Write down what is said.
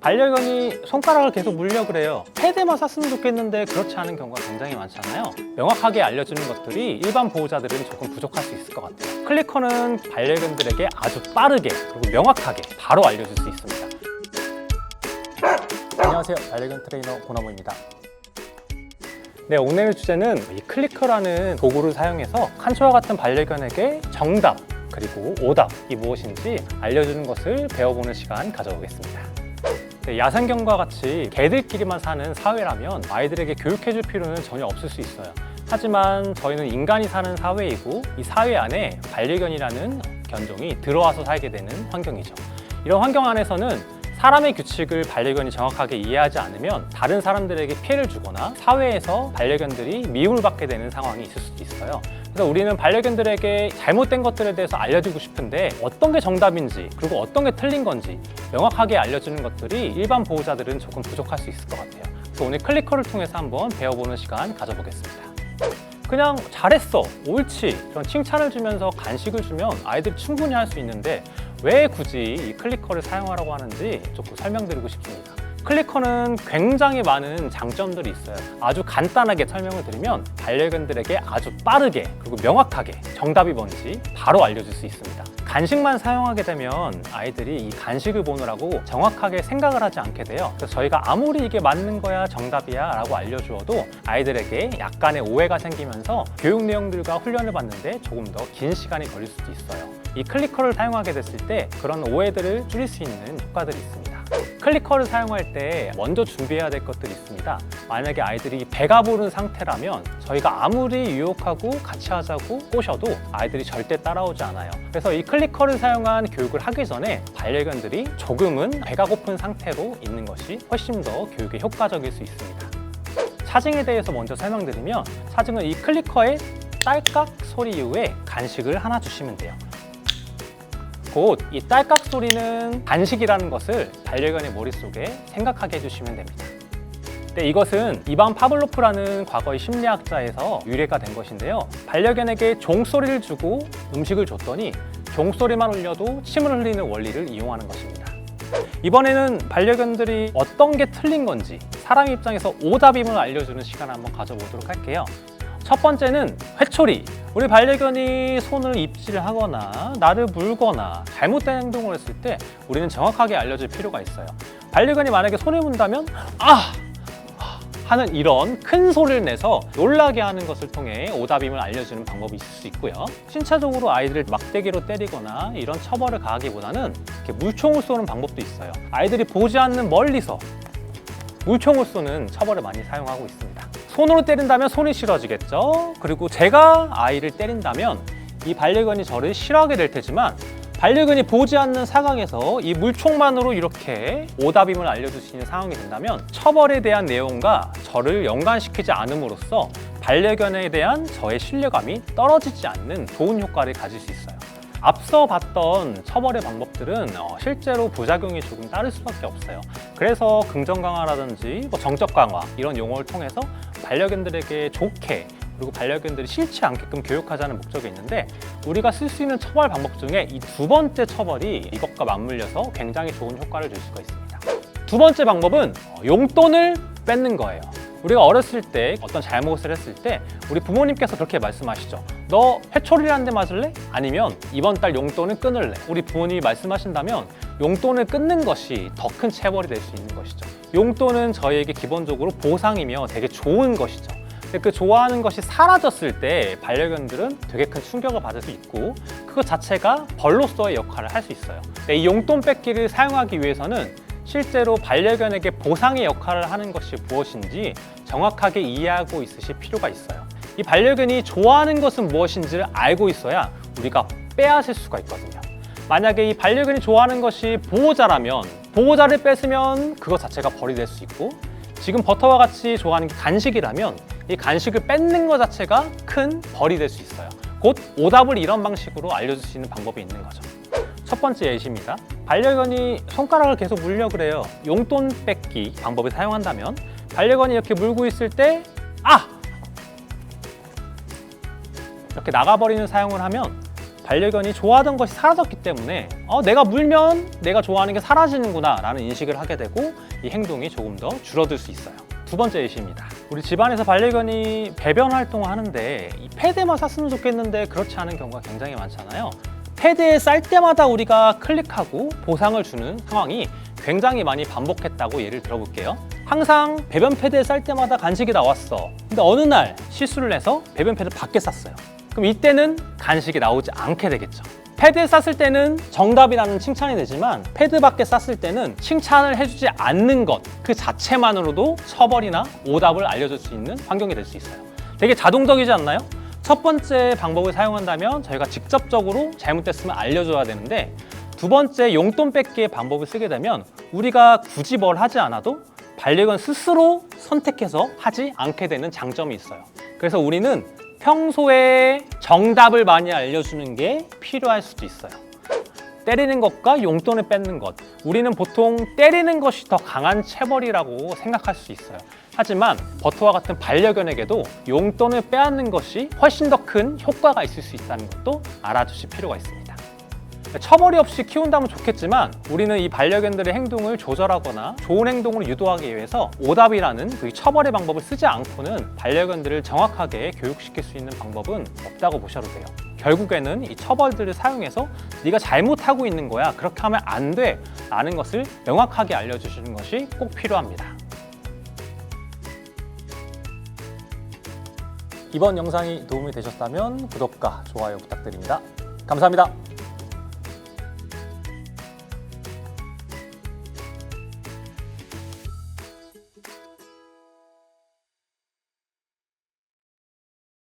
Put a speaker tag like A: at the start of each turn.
A: 반려견이 손가락을 계속 물려 그래요. 패드만 샀으면 좋겠는데 그렇지 않은 경우가 굉장히 많잖아요. 명확하게 알려주는 것들이 일반 보호자들은 조금 부족할 수 있을 것 같아요. 클리커는 반려견들에게 아주 빠르게 그리고 명확하게 바로 알려줄 수 있습니다. 안녕하세요, 반려견 트레이너 고나무입니다. 네, 오늘 주제는 이 클리커라는 도구를 사용해서 칸초와 같은 반려견에게 정답 그리고 오답이 무엇인지 알려주는 것을 배워보는 시간 가져보겠습니다. 네, 야생견과 같이 개들끼리만 사는 사회라면 아이들에게 교육해줄 필요는 전혀 없을 수 있어요. 하지만 저희는 인간이 사는 사회이고 이 사회 안에 반려견이라는 견종이 들어와서 살게 되는 환경이죠. 이런 환경 안에서는 사람의 규칙을 반려견이 정확하게 이해하지 않으면 다른 사람들에게 피해를 주거나 사회에서 반려견들이 미움을 받게 되는 상황이 있을 수도 있어요. 그래서 우리는 반려견들에게 잘못된 것들에 대해서 알려주고 싶은데 어떤 게 정답인지 그리고 어떤 게 틀린 건지 명확하게 알려주는 것들이 일반 보호자들은 조금 부족할 수 있을 것 같아요. 그래서 오늘 클리커를 통해서 한번 배워보는 시간 가져보겠습니다. 그냥 잘했어, 옳지 이런 칭찬을 주면서 간식을 주면 아이들이 충분히 할 수 있는데 왜 굳이 이 클리커를 사용하라고 하는지 조금 설명드리고 싶습니다. 클리커는 굉장히 많은 장점들이 있어요. 아주 간단하게 설명을 드리면 반려견들에게 아주 빠르게 그리고 명확하게 정답이 뭔지 바로 알려줄 수 있습니다. 간식만 사용하게 되면 아이들이 이 간식을 보느라고 정확하게 생각을 하지 않게 돼요. 그래서 저희가 아무리 이게 맞는 거야 정답이야 라고 알려주어도 아이들에게 약간의 오해가 생기면서 교육 내용들과 훈련을 받는데 조금 더 긴 시간이 걸릴 수도 있어요. 이 클리커를 사용하게 됐을 때 그런 오해들을 줄일 수 있는 효과들이 있습니다. 클리커를 사용할 때 먼저 준비해야 될 것들이 있습니다. 만약에 아이들이 배가 부른 상태라면 저희가 아무리 유혹하고 같이 하자고 꼬셔도 아이들이 절대 따라오지 않아요. 그래서 이 클리커를 사용한 교육을 하기 전에 반려견들이 조금은 배가 고픈 상태로 있는 것이 훨씬 더 교육에 효과적일 수 있습니다. 차징에 대해서 먼저 설명드리면 차징은 이 클리커의 딸깍 소리 이후에 간식을 하나 주시면 돼요. 곧 이 딸깍 소리는 간식이라는 것을 반려견의 머릿속에 생각하게 해주시면 됩니다. 네, 이것은 이반 파블로프라는 과거의 심리학자에서 유래가 된 것인데요. 반려견에게 종소리를 주고 음식을 줬더니 종소리만 울려도 침을 흘리는 원리를 이용하는 것입니다. 이번에는 반려견들이 어떤 게 틀린 건지 사람 입장에서 오답임을 알려주는 시간을 한번 가져보도록 할게요. 첫 번째는 회초리. 우리 반려견이 손을 입질하거나 나를 물거나 잘못된 행동을 했을 때 우리는 정확하게 알려줄 필요가 있어요. 반려견이 만약에 손을 문다면 아! 하는 이런 큰 소리를 내서 놀라게 하는 것을 통해 오답임을 알려주는 방법이 있을 수 있고요. 신체적으로 아이들을 막대기로 때리거나 이런 처벌을 가하기보다는 이렇게 물총을 쏘는 방법도 있어요. 아이들이 보지 않는 멀리서 물총을 쏘는 처벌을 많이 사용하고 있습니다. 손으로 때린다면 손이 싫어지겠죠. 그리고 제가 아이를 때린다면 이 반려견이 저를 싫어하게 될 테지만 반려견이 보지 않는 상황에서 이 물총만으로 이렇게 오답임을 알려줄 수 있는 상황이 된다면 처벌에 대한 내용과 저를 연관시키지 않음으로써 반려견에 대한 저의 신뢰감이 떨어지지 않는 좋은 효과를 가질 수 있어요. 앞서 봤던 처벌의 방법들은 실제로 부작용이 조금 따를 수밖에 없어요. 그래서 긍정 강화라든지 정적 강화 이런 용어를 통해서 반려견들에게 좋게 그리고 반려견들이 싫지 않게끔 교육하자는 목적이 있는데 우리가 쓸 수 있는 처벌 방법 중에 이 두 번째 처벌이 이것과 맞물려서 굉장히 좋은 효과를 줄 수가 있습니다. 두 번째 방법은 용돈을 뺏는 거예요. 우리가 어렸을 때 어떤 잘못을 했을 때 우리 부모님께서 그렇게 말씀하시죠. 너 회초리를 한 대 맞을래? 아니면 이번 달 용돈을 끊을래? 우리 부모님이 말씀하신다면 용돈을 끊는 것이 더 큰 체벌이 될 수 있는 것이죠. 용돈은 저희에게 기본적으로 보상이며 되게 좋은 것이죠. 근데 그 좋아하는 것이 사라졌을 때 반려견들은 되게 큰 충격을 받을 수 있고 그것 자체가 벌로서의 역할을 할 수 있어요. 이 용돈 뺏기를 사용하기 위해서는 실제로 반려견에게 보상의 역할을 하는 것이 무엇인지 정확하게 이해하고 있으실 필요가 있어요. 이 반려견이 좋아하는 것은 무엇인지를 알고 있어야 우리가 빼앗을 수가 있거든요. 만약에 이 반려견이 좋아하는 것이 보호자라면 보호자를 뺏으면 그것 자체가 벌이 될 수 있고 지금 버터와 같이 좋아하는 게 간식이라면 이 간식을 뺏는 것 자체가 큰 벌이 될 수 있어요. 곧 오답을 이런 방식으로 알려줄 수 있는 방법이 있는 거죠. 첫 번째 예시입니다. 반려견이 손가락을 계속 물려 그래요. 용돈 뺏기 방법을 사용한다면 반려견이 이렇게 물고 있을 때 이렇게 나가버리는 사용을 하면 반려견이 좋아하던 것이 사라졌기 때문에 내가 물면 내가 좋아하는 게 사라지는구나 라는 인식을 하게 되고 이 행동이 조금 더 줄어들 수 있어요. 두 번째 예시입니다. 우리 집안에서 반려견이 배변 활동을 하는데 이 패드만 쌌으면 좋겠는데 그렇지 않은 경우가 굉장히 많잖아요. 패드에 쌀 때마다 우리가 클릭하고 보상을 주는 상황이 굉장히 많이 반복했다고 예를 들어볼게요. 항상 배변 패드에 쌀 때마다 간식이 나왔어. 근데 어느 날 실수를 해서 배변 패드 밖에 쌌어요. 그럼 이때는 간식이 나오지 않게 되겠죠. 패드에 쌌을 때는 정답이라는 칭찬이 되지만 패드 밖에 쌌을 때는 칭찬을 해주지 않는 것 그 자체만으로도 처벌이나 오답을 알려줄 수 있는 환경이 될 수 있어요. 되게 자동적이지 않나요? 첫 번째 방법을 사용한다면 저희가 직접적으로 잘못됐으면 알려줘야 되는데 두 번째 용돈 뺏기의 방법을 쓰게 되면 우리가 굳이 뭘 하지 않아도 반려견 스스로 선택해서 하지 않게 되는 장점이 있어요. 그래서 우리는 평소에 정답을 많이 알려주는 게 필요할 수도 있어요. 때리는 것과 용돈을 뺏는 것, 우리는 보통 때리는 것이 더 강한 체벌이라고 생각할 수 있어요. 하지만 버터와 같은 반려견에게도 용돈을 빼앗는 것이 훨씬 더 큰 효과가 있을 수 있다는 것도 알아두실 필요가 있습니다. 처벌이 없이 키운다면 좋겠지만 우리는 이 반려견들의 행동을 조절하거나 좋은 행동으로 유도하기 위해서 오답이라는 그 처벌의 방법을 쓰지 않고는 반려견들을 정확하게 교육시킬 수 있는 방법은 없다고 보셔도 돼요. 결국에는 이 처벌들을 사용해서 네가 잘못하고 있는 거야, 그렇게 하면 안 돼 라는 것을 명확하게 알려주시는 것이 꼭 필요합니다. 이번 영상이 도움이 되셨다면 구독과 좋아요 부탁드립니다. 감사합니다.